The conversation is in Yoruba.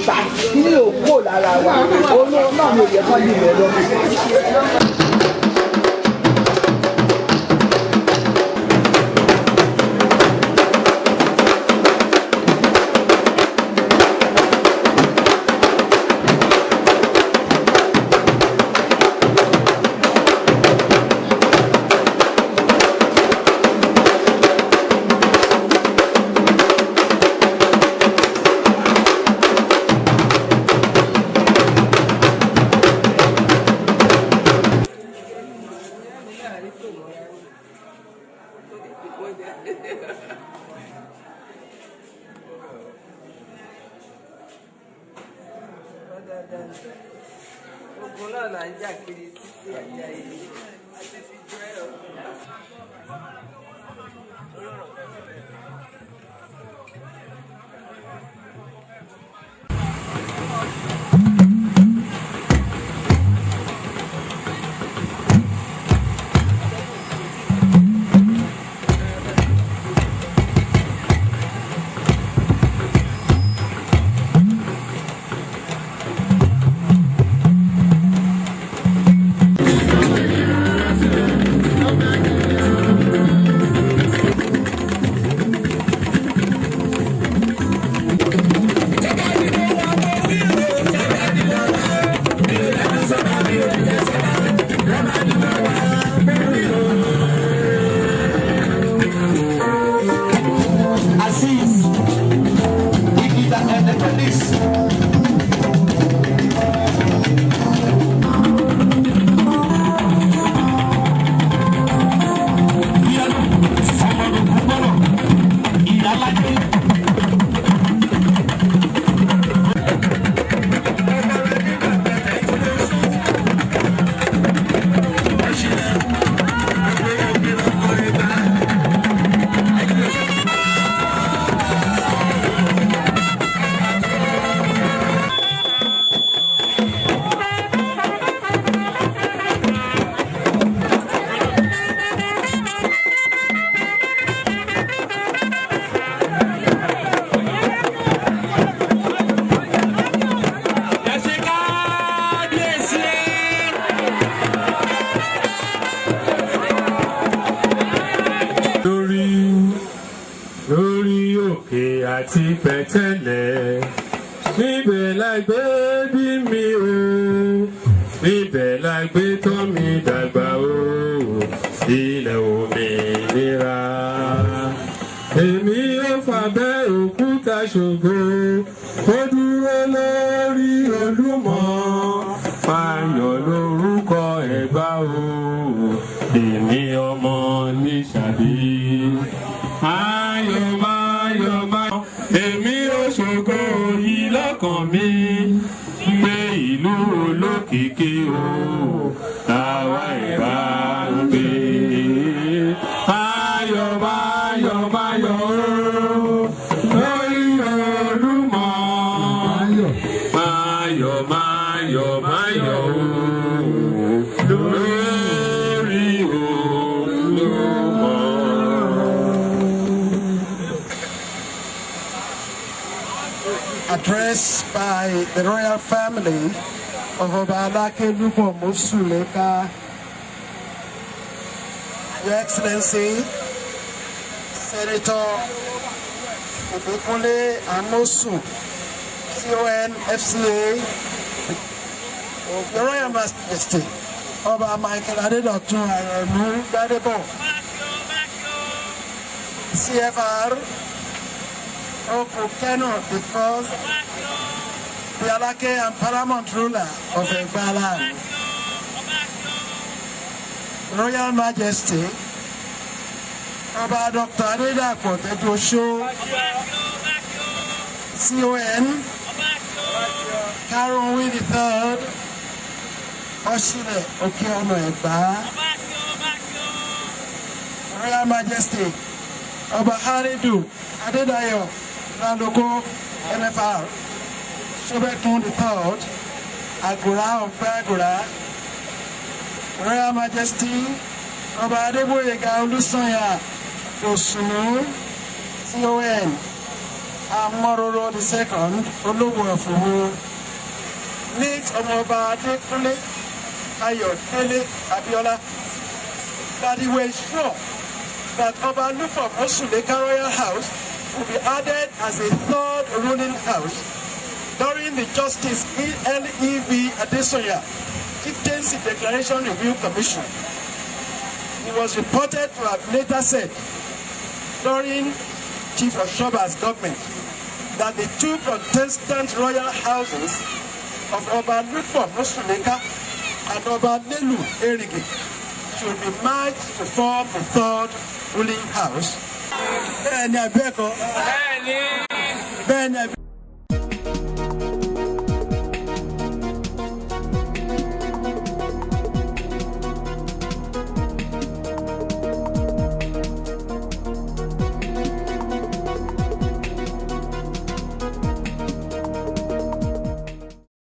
ta ní òkú lára wa olóò náà ló yẹ kọ́ nílẹ̀ lọ. àti pẹ̀tẹ́lẹ̀ níbẹ̀ la gbé bí mi o níbẹ̀ la gbé tọ́ mi dàgbà o ilẹ̀ òmìnira èmi ó fàbẹ́ òkúta ṣògo ó dúró lórí Olúmọ fàyọ̀ lórúkọ Ẹ̀gbá o èmi ọmọ Níṣàbí ayọ̀ máyọ̀ máyọ̀ èmi ó ṣògo yìí lọ́kàn mi pé ìlú olókìkí o àwa Ẹ̀gbá ń gbé ayọ̀ máyọ̀ máyọ̀ o lórí Olúmọ máyọ̀ máyọ̀ máyọ̀ o lórí Olúmọ. Address by the royal family of Oba Alake Lupo Mosuleka, Your Excellency, Senator Ogunbona Amosu, CON FCA, of the Royal Majesty, Oba Adedotun Aremu Gbadebo, CFR, Okukeno the fourth, the Alake and paramount ruler of Egba land, Royal Majesty, Oba Dr. Adedotun CON, Karunwi the third, Osile Okeono Egba, Royal Majesty, Oba Adedayo Landoko NFR, Sobekun the third, Agura of Bagura, Royal Majesty, Oba Adeboyega Olusanya Osunu, CON, Amororo II, Olówó of Owo, late Oba Adedotun Aremu Gbadebo, that he was sure that Oba Lupo Mosuleka Royal House will be added as a third ruling house during the Justice E.L.E.V. Adesoya Chieftaincy Declaration Review Commission. He was reported to have later said during Chief Oshoba's government that the two contestant royal houses of Oba Lupo Mosuleka and Oba Nelu Erigi should be merged to form the third ruling house.